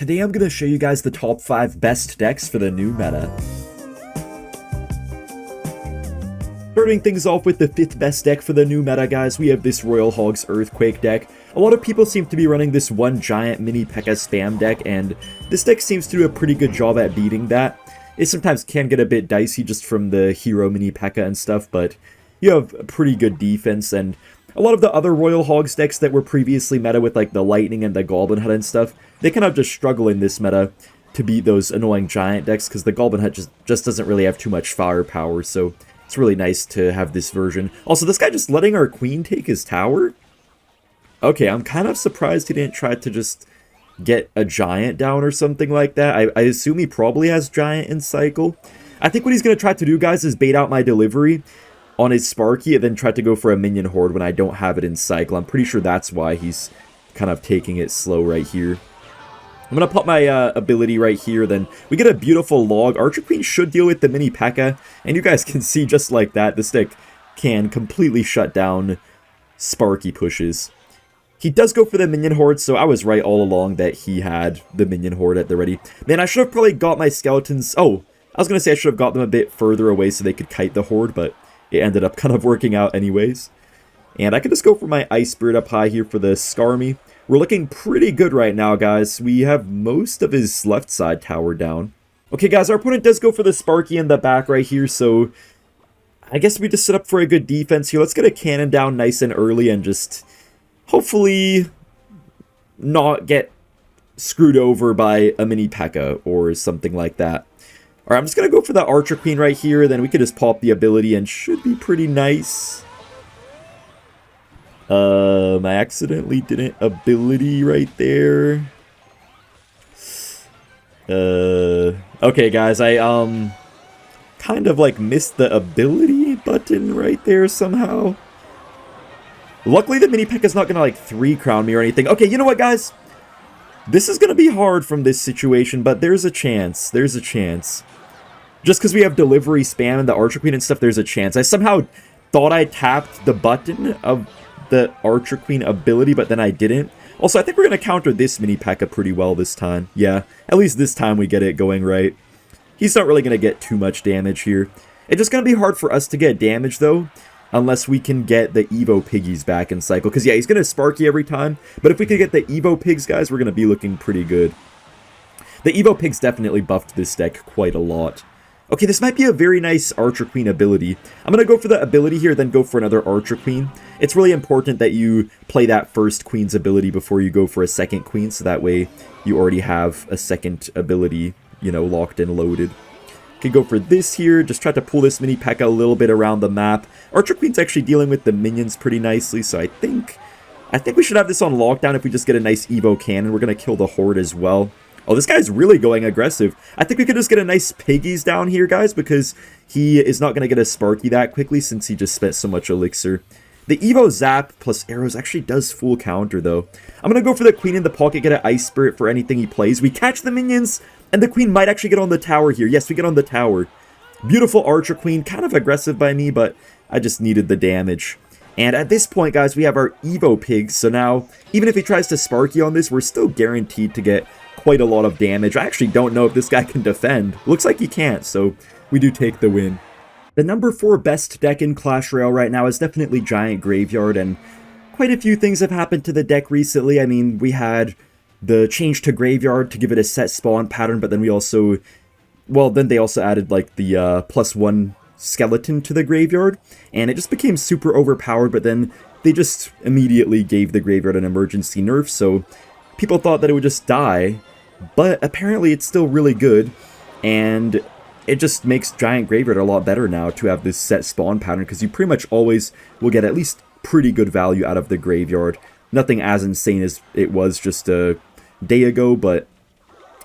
Today I'm going to show you guys the top 5 best decks for the new meta. Starting things off with the 5th best deck for the new meta, guys, we have this Royal Hogs Earthquake deck. A lot of people seem to be running this one giant mini Pekka spam deck, and this deck seems to do a pretty good job at beating that. It sometimes can get a bit dicey just from the hero mini Pekka and stuff, but you have a pretty good defense, and a lot of the other Royal Hogs decks that were previously meta with like the Lightning and the Goblin Hut and stuff, they kind of just struggle in this meta to beat those annoying giant decks because the Goblin Hut just doesn't really have too much firepower, so it's really nice to have this version. Also, this guy just letting our queen take his tower? Okay, I'm kind of surprised he didn't try to just get a giant down or something like that. I assume he probably has giant in cycle. I think what he's going to try to do, guys, is bait out my delivery on his Sparky and then try to go for a minion horde when I don't have it in cycle. I'm pretty sure that's why he's kind of taking it slow right here. I'm going to put my ability right here, then we get a beautiful log. Archer Queen should deal with the mini Pekka, and you guys can see just like that, this deck can completely shut down Sparky pushes. He does go for the minion horde, so I was right all along that he had the minion horde at the ready. Man, I should have probably got my skeletons. Oh, I was going to say I should have got them a bit further away so they could kite the horde, but it ended up kind of working out anyways. And I could just go for my Ice Spirit up high here for the Skarmy. We're looking pretty good right now, guys. We have most of his left side tower down. Okay, guys, our opponent does go for the Sparky in the back right here, so I guess we just set up for a good defense here. Let's get a cannon down nice and early and just hopefully not get screwed over by a mini Pekka or something like that. Alright, I'm just going to go for the Archer Queen right here, then we could just pop the ability and should be pretty nice. I accidentally did an ability right there. Okay guys, I kind of like missed the ability button right there somehow. Luckily the mini Pekka's not gonna like 3-crown me or anything. Okay, you know what, guys? This is gonna be hard from this situation, but there's a chance. There's a chance. Just because we have delivery spam and the Archer Queen and stuff, there's a chance. I somehow thought I tapped the button of the Archer Queen ability, but then I didn't. Also, I think we're going to counter this mini Pekka pretty well this time. Yeah, at least this time we get it going right. He's not really going to get too much damage here. It's just going to be hard for us to get damage, though, unless we can get the Evo Piggies back in cycle. Because, yeah, he's going to Sparky every time, but if we could get the Evo Pigs, guys, we're going to be looking pretty good. The Evo Pigs definitely buffed this deck quite a lot. Okay, this might be a very nice Archer Queen ability. I'm going to go for the ability here, then go for another Archer Queen. It's really important that you play that first Queen's ability before you go for a second Queen, so that way you already have a second ability, you know, locked and loaded. Could go for this here, just try to pull this mini Pekka a little bit around the map. Archer Queen's actually dealing with the minions pretty nicely, so I think we should have this on lockdown if we just get a nice Evo cannon. We're going to kill the horde as well. Oh, this guy's really going aggressive. I think we could just get a nice Piggies down here, guys, because he is not going to get a Sparky that quickly since he just spent so much elixir. The Evo Zap plus arrows actually does full counter, though. I'm going to go for the Queen in the pocket, get an Ice Spirit for anything he plays. We catch the minions, and the Queen might actually get on the tower here. Yes, we get on the tower. Beautiful Archer Queen, kind of aggressive by me, but I just needed the damage. And at this point, guys, we have our Evo Pigs, so now, even if he tries to Sparky on this, we're still guaranteed to get quite a lot of damage. I actually don't know if this guy can defend. Looks like he can't, so we do take the win. The number 4 best deck in Clash Royale right now is definitely Giant Graveyard, and quite a few things have happened to the deck recently. I mean, we had the change to Graveyard to give it a set spawn pattern, but then we also, well, then they also added like the +1 skeleton to the Graveyard, and it just became super overpowered, but then they just immediately gave the Graveyard an emergency nerf, so people thought that it would just die. But apparently it's still really good, and it just makes Giant Graveyard a lot better now to have this set spawn pattern, because you pretty much always will get at least pretty good value out of the Graveyard. Nothing as insane as it was just a day ago, but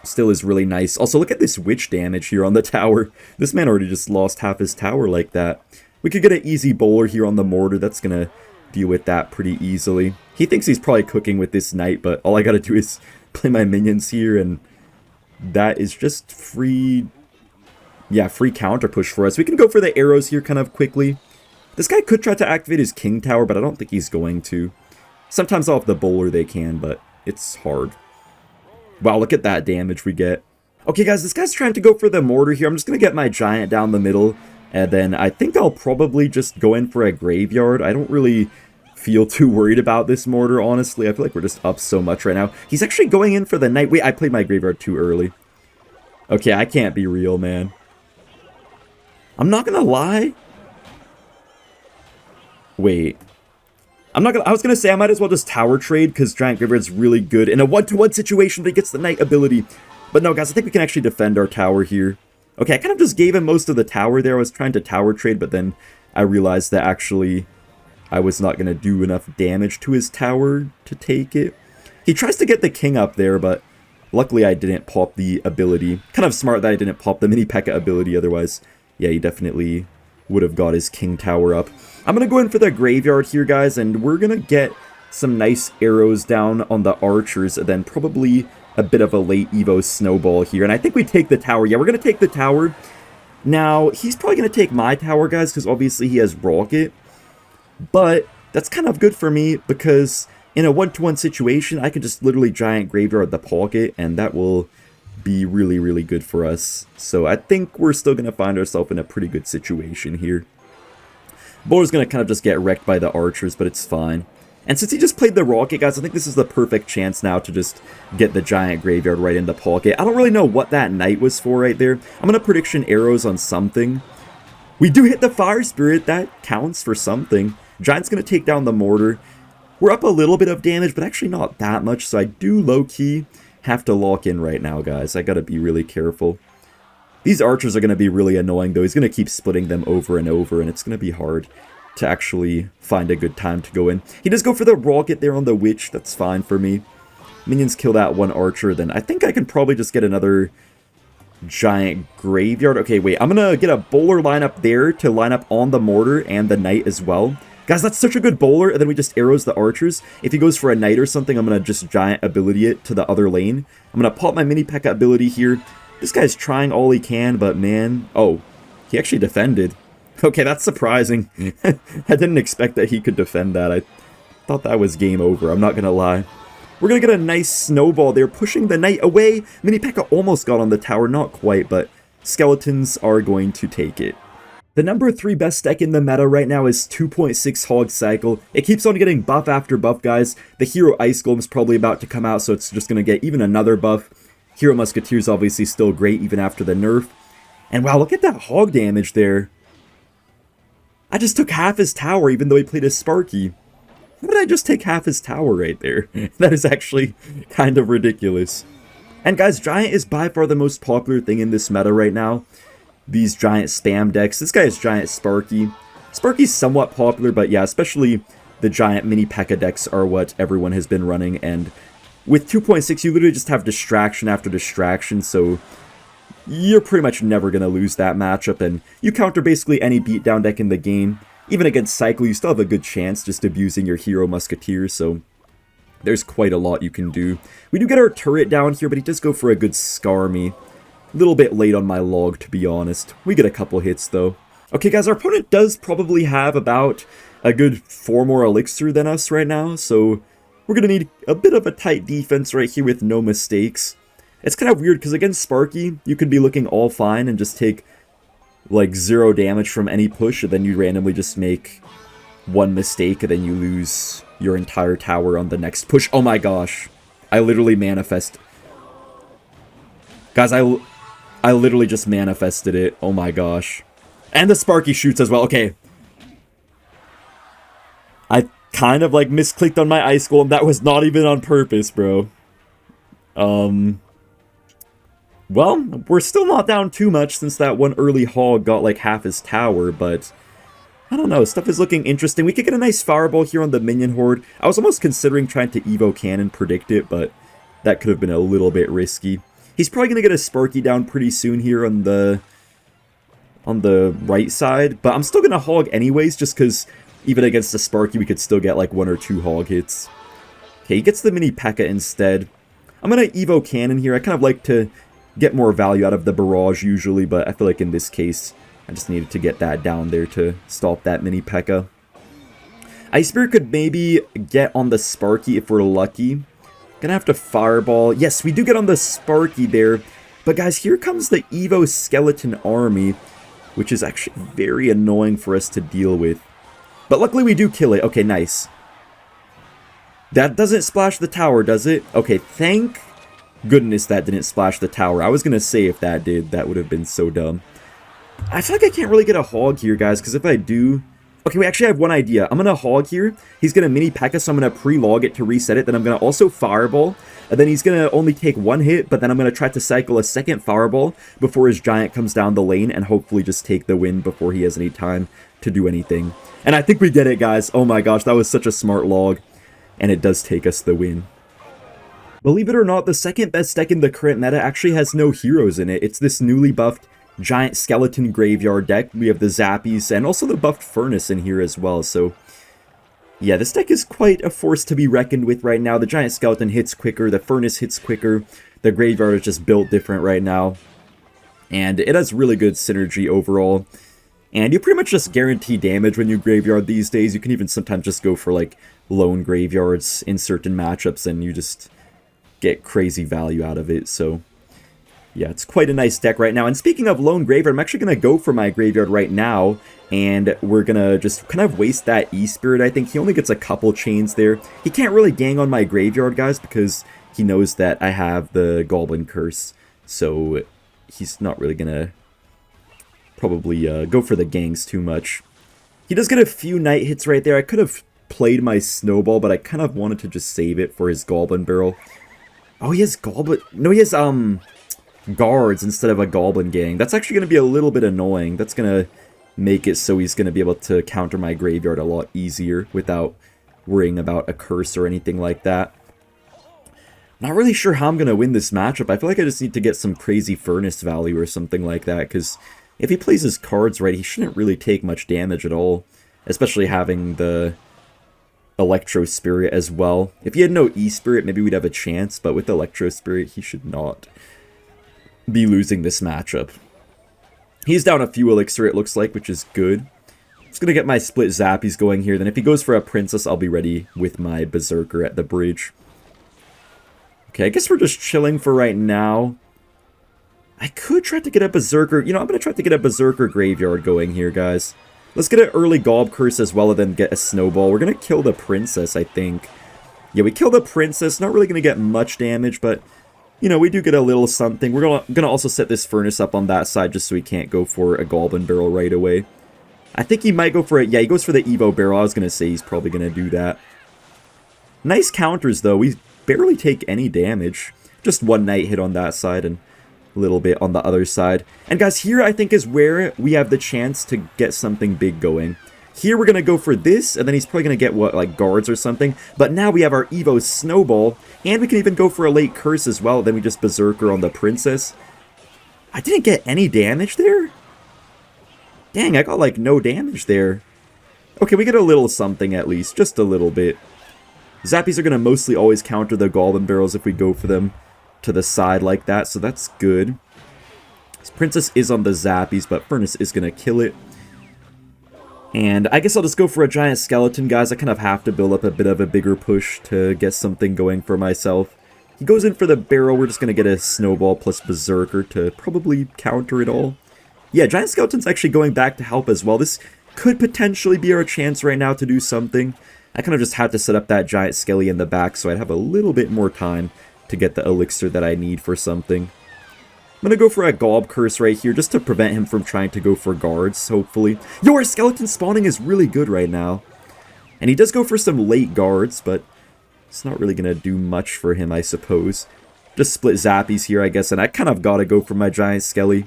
still is really nice. Also, look at this witch damage here on the tower. This man already just lost half his tower like that. We could get an easy bowler here on the mortar. That's going to deal with that pretty easily. He thinks he's probably cooking with this knight, but all I got to do is play my minions here, and that is just free, yeah, free counter push for us. We can go for the arrows here kind of quickly. This guy could try to activate his king tower, but I don't think he's going to. Sometimes off the bowler they can, but it's hard. Wow, look at that damage we get. Okay, guys, this guy's trying to go for the mortar here. I'm just going to get my giant down the middle, and then I think I'll probably just go in for a graveyard. I don't really feel too worried about this mortar, honestly. I feel like we're just up so much right now. He's actually going in for the knight. Wait, I played my graveyard too early. Okay, I can't be real, man. I'm not going to lie. Wait. I was going to say I might as well just tower trade because Giant Graveyard's really good in a 1-to-1 situation, but he gets the knight ability. But no, guys, I think we can actually defend our tower here. Okay, I kind of just gave him most of the tower there. I was trying to tower trade, but then I realized that actually I was not going to do enough damage to his tower to take it. He tries to get the king up there, but luckily I didn't pop the ability. Kind of smart that I didn't pop the mini Pekka ability, otherwise, yeah, he definitely would have got his king tower up. I'm going to go in for the graveyard here, guys, and we're going to get some nice arrows down on the archers, and then probably a bit of a late Evo snowball here. And I think we take the tower. Yeah, we're going to take the tower. Now, he's probably going to take my tower, guys, because obviously he has rocket. But that's kind of good for me because in a 1-to-1 situation, I can just literally giant graveyard the pocket, and that will be really, really good for us. So I think we're still going to find ourselves in a pretty good situation here. Bowler's going to kind of just get wrecked by the archers, but it's fine. And since he just played the rocket, guys, I think this is the perfect chance now to just get the giant graveyard right in the pocket. I don't really know what that knight was for right there. I'm going to prediction arrows on something. We do hit the fire spirit. That counts for something. Giant's going to take down the mortar. We're up a little bit of damage, but actually not that much. So I do low-key have to lock in right now, guys. I got to be really careful. These archers are going to be really annoying, though. He's going to keep splitting them over and over, and it's going to be hard to actually find a good time to go in. He does go for the rocket there on the witch. That's fine for me. Minions kill that one archer, then I think I can probably just get another giant graveyard. Okay, wait, I'm going to get a bowler lineup there to line up on the mortar and the knight as well. Guys, that's such a good bowler, and then we just arrows the archers. If he goes for a knight or something, I'm going to just giant ability it to the other lane. I'm going to pop my mini Pekka ability here. This guy's trying all he can, but man... Oh, he actually defended. Okay, that's surprising. I didn't expect that he could defend that. I thought that was game over, I'm not going to lie. We're going to get a nice snowball there, pushing the knight away. Mini Pekka almost got on the tower, not quite, but skeletons are going to take it. The number 3 best deck in the meta right now is 2.6 Hog Cycle. It keeps on getting buff after buff, guys. The Hero Ice Golem is probably about to come out, so it's just going to get even another buff. Hero Musketeer's obviously still great even after the nerf. And wow, look at that hog damage there. I just took half his tower even though he played a Sparky. How did I just take half his tower right there? That is actually kind of ridiculous. And guys, Giant is by far the most popular thing in this meta right now. These Giant spam decks. This guy is Giant Sparky. Sparky's somewhat popular, but yeah, especially the Giant mini Pekka decks are what everyone has been running. And with 2.6, you literally just have distraction after distraction, so you're pretty much never going to lose that matchup, and you counter basically any beatdown deck in the game. Even against Cycle, you still have a good chance just abusing your Hero Musketeer, so there's quite a lot you can do. We do get our turret down here, but he does go for a good Scar Me. A little bit late on my log, to be honest. We get a couple hits, though. Okay, guys, our opponent does probably have about a good 4 more elixir than us right now, so we're going to need a bit of a tight defense right here with no mistakes. It's kind of weird, because against Sparky, you could be looking all fine and just take like 0 damage from any push, and then you randomly just make 1 mistake, and then you lose your entire tower on the next push. Oh my gosh. I literally manifest. Guys, I literally just manifested it. Oh my gosh. And the Sparky shoots as well. Okay. I kind of like misclicked on my Ice Golem. That was not even on purpose, bro. Well, we're still not down too much since that one early hog got like half his tower, but I don't know, stuff is looking interesting. We could get a nice fireball here on the minion horde. I was almost considering trying to Evo Cannon predict it, but that could have been a little bit risky. He's probably going to get a Sparky down pretty soon here on the right side, but I'm still going to hog anyways, just because even against the Sparky we could still get like 1 or 2 hog hits. Okay, he gets the mini Pekka instead. I'm going to Evo Cannon here. I kind of like to get more value out of the barrage usually, but I feel like in this case, I just needed to get that down there to stop that mini Pekka. Ice Spirit could maybe get on the Sparky if we're lucky. Gonna have to Fireball. Yes, we do get on the Sparky there. But guys, here comes the Evo Skeleton Army, which is actually very annoying for us to deal with. But luckily we do kill it. Okay, nice. That doesn't splash the tower, does it? Okay, thank goodness that didn't splash the tower. I was gonna say if that did, that would have been so dumb. I feel like I can't really get a Hog here, guys, because if I do... Okay, we actually have one idea. I'm gonna Hog here. He's gonna mini Pekka, so I'm gonna pre-log it to reset it. Then I'm gonna also Fireball. And then he's gonna only take one hit, but then I'm gonna try to cycle a second Fireball before his Giant comes down the lane and hopefully just take the win before he has any time to do anything. And I think we get it, guys. Oh my gosh, that was such a smart log. And it does take us the win. Believe it or not, the second best deck in the current meta actually has no heroes in it. It's this newly buffed Giant Skeleton Graveyard deck. We have the Zappies and also the buffed Furnace in here as well. So, yeah, this deck is quite a force to be reckoned with right now. The Giant Skeleton hits quicker, the Furnace hits quicker, the Graveyard is just built different right now. And it has really good synergy overall. And you pretty much just guarantee damage when you Graveyard these days. You can even sometimes just go for, like, lone Graveyards in certain matchups and you just get crazy value out of it. So, yeah, it's quite a nice deck right now. And speaking of lone Graveyard, I'm actually going to go for my Graveyard right now. And we're going to just kind of waste that E-Spirit, I think. He only gets a couple chains there. He can't really gang on my Graveyard, guys, because he knows that I have the Goblin Curse. So, he's not really going to probably go for the gangs too much. He does get a few Night hits right there. I could have played my Snowball, but I kind of wanted to just save it for his Goblin Barrel. Oh, he has Goblin... No, he has, guards instead of a Goblin Gang. That's actually going to be a little bit annoying. That's going to make it so he's going to be able to counter my Graveyard a lot easier without worrying about a curse or anything like that. Not really sure how I'm going to win this matchup. I feel like I just need to get some crazy Furnace value or something like that, because if he plays his cards right, he shouldn't really take much damage at all, especially having the Electro Spirit as well. If he had no E-Spirit, maybe we'd have a chance, but with Electro Spirit, he should not be losing this matchup. He's down a few Elixir, it looks like, which is good. I'm just going to get my split Zappies going here. Then if he goes for a Princess, I'll be ready with my Berserker at the bridge. Okay, I guess we're just chilling for right now. I could try to get a Berserker. You know, I'm going to try to get a Berserker Graveyard going here, guys. Let's get an early Gob Curse as well and then get a Snowball. We're going to kill the Princess, I think. Yeah, we kill the Princess. Not really going to get much damage, but, you know, we do get a little something. We're going to also set this Furnace up on that side just so he can't go for a Goblin Barrel right away. I think he might go for it. Yeah, he goes for the Evo Barrel. I was going to say he's probably going to do that. Nice counters, though. We barely take any damage. Just one Night hit on that side and a little bit on the other side. And guys, here I think is where we have the chance to get something big going. Here we're going to go for this, and then he's probably going to get, what, like guards or something. But now we have our Evo Snowball, and we can even go for a late Curse as well. Then we just Berserker on the Princess. I didn't get any damage there? Dang, I got like no damage there. Okay, we get a little something at least, just a little bit. Zappies are going to mostly always counter the Goblin Barrels if we go for them to the side like that, so that's good. This Princess is on the Zappies, but Furnace is going to kill it. And I guess I'll just go for a Giant Skeleton, guys. I kind of have to build up a bit of a bigger push to get something going for myself. He goes in for the Barrel. We're just going to get a Snowball plus Berserker to probably counter it all. Yeah, Giant Skeleton's actually going back to help as well. This could potentially be our chance right now to do something. I kind of just had to set up that Giant Skelly in the back so I'd have a little bit more time to get the Elixir that I need for something. I'm going to go for a Gob Curse right here just to prevent him from trying to go for guards, hopefully. Yo, our skeleton spawning is really good right now. And he does go for some late guards, but it's not really going to do much for him, I suppose. Just split Zappies here, I guess, and I kind of got to go for my Giant Skelly.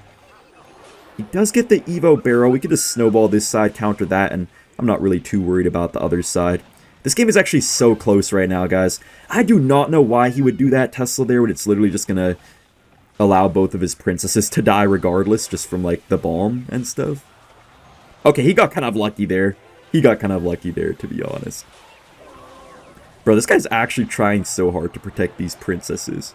He does get the Evo Barrel. We could just Snowball this side, counter that, and I'm not really too worried about the other side. This game is actually so close right now, guys. I do not know why he would do that Tesla there, when it's literally just going to allow both of his princesses to die regardless, just from, like, the bomb and stuff. Okay, he got kind of lucky there. He got kind of lucky there, to be honest. Bro, this guy's actually trying so hard to protect these princesses.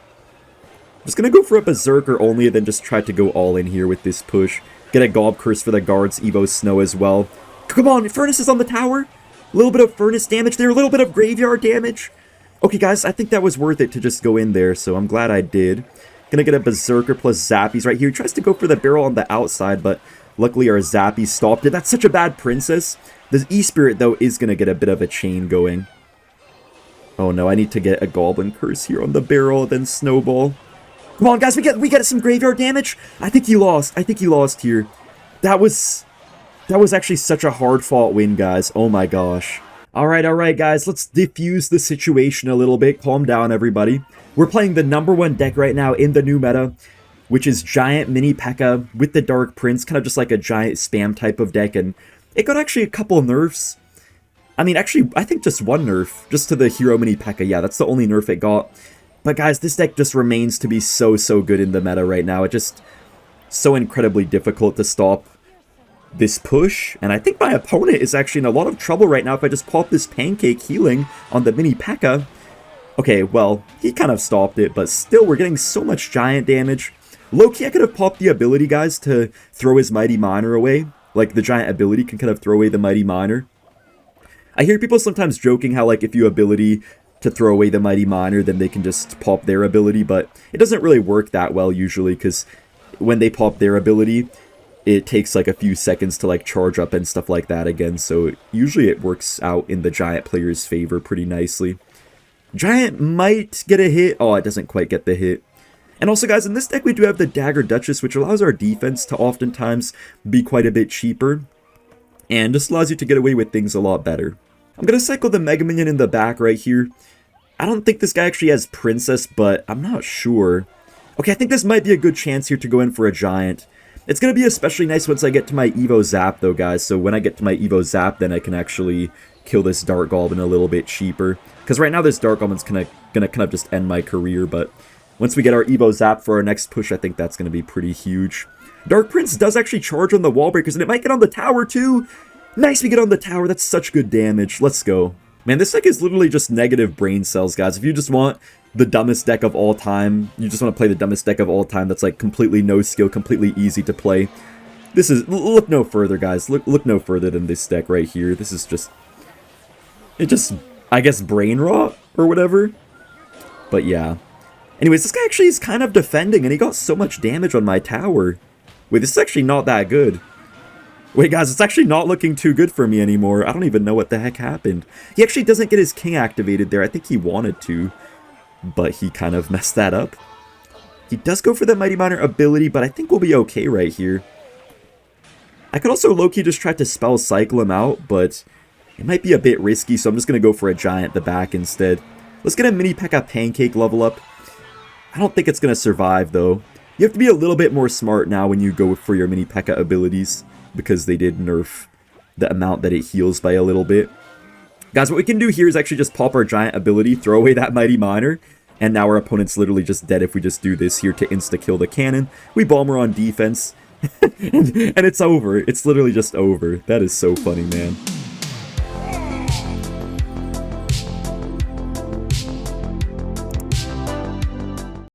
I'm just going to go for a Berserker only, and then just try to go all in here with this push. Get a Gob Curse for the guards, Evo Snow as well. Come on, Furnace is on the tower. A little bit of Furnace damage there, a little bit of Graveyard damage. Okay, guys, I think that was worth it to just go in there, so I'm glad I did. Gonna get a Berserker plus Zappies right here. He tries to go for the barrel on the outside, but luckily our Zappies stopped it. That's such a bad Princess. This E-Spirit, though, is gonna get a bit of a chain going. Oh no, I need to get a Goblin Curse here on the barrel, then Snowball. Come on, guys, we get some graveyard damage. I think he lost. I think he lost here. That was actually such a hard-fought win, guys. Oh my gosh. Alright, guys, let's diffuse the situation a little bit. Calm down, everybody. We're playing the #1 deck right now in the new meta, which is Giant Mini Pekka with the Dark Prince, kind of just like a giant spam type of deck, and it got actually a couple nerfs. I mean, actually, I think just one nerf, just to the Hero Mini Pekka. Yeah, that's the only nerf it got. But guys, this deck just remains to be so good in the meta right now. It's just so incredibly difficult to stop this push, and I think my opponent is actually in a lot of trouble right now if I just pop this Pancake Healing on the Mini Pekka. Okay, well, he kind of stopped it, but still, we're getting so much giant damage. Low-key, I could have popped the ability, guys, to throw his Mighty Miner away. Like, the giant ability can kind of throw away the Mighty Miner. I hear people sometimes joking how, like, if you ability to throw away the Mighty Miner, then they can just pop their ability, but it doesn't really work that well usually, because when they pop their ability, it takes like a few seconds to like charge up and stuff like that again, so usually it works out in the Giant player's favor pretty nicely. Giant might get a hit. Oh, it doesn't quite get the hit. And also, guys, in this deck we do have the Dagger Duchess, which allows our defense to oftentimes be quite a bit cheaper, and just allows you to get away with things a lot better. I'm going to cycle the Mega Minion in the back right here. I don't think this guy actually has Princess, but I'm not sure. Okay, I think this might be a good chance here to go in for a Giant. It's going to be especially nice once I get to my Evo Zap, though, guys. So when I get to my Evo Zap, then I can actually kill this Dark Goblin a little bit cheaper. Because right now this Dark Goblin's gonna kind of just end my career, but once we get our Evo Zap for our next push, I think that's going to be pretty huge. Dark Prince does actually charge on the Wall Breakers, and it might get on the tower, too. Nice, we get on the tower. That's such good damage. Let's go. Man, this deck is literally just negative brain cells, guys. If you just want the dumbest deck of all time, you just want to play the dumbest deck of all time that's like completely no skill, completely easy to play, this is, look no further, guys. Look no further than this deck right here. This is just, I guess, brain rot or whatever. But yeah. Anyways, this guy actually is kind of defending, and he got so much damage on my tower. Wait, this is actually not that good. Wait, guys, it's actually not looking too good for me anymore. I don't even know what the heck happened. He actually doesn't get his king activated there. I think he wanted to, but he kind of messed that up. He does go for the Mighty Miner ability, but I think we'll be okay right here. I could also low-key just try to spell cycle him out, but it might be a bit risky, so I'm just going to go for a Giant at the back instead. Let's get a Mini Pekka Pancake level up. I don't think it's going to survive, though. You have to be a little bit more smart now when you go for your Mini Pekka abilities, because they did nerf the amount that it heals by a little bit. Guys, what we can do here is actually just pop our Giant ability, throw away that Mighty Miner, and now our opponent's literally just dead if we just do this here to insta-kill the cannon. We Bomber on defense, and it's over. It's literally just over. That is so funny, man.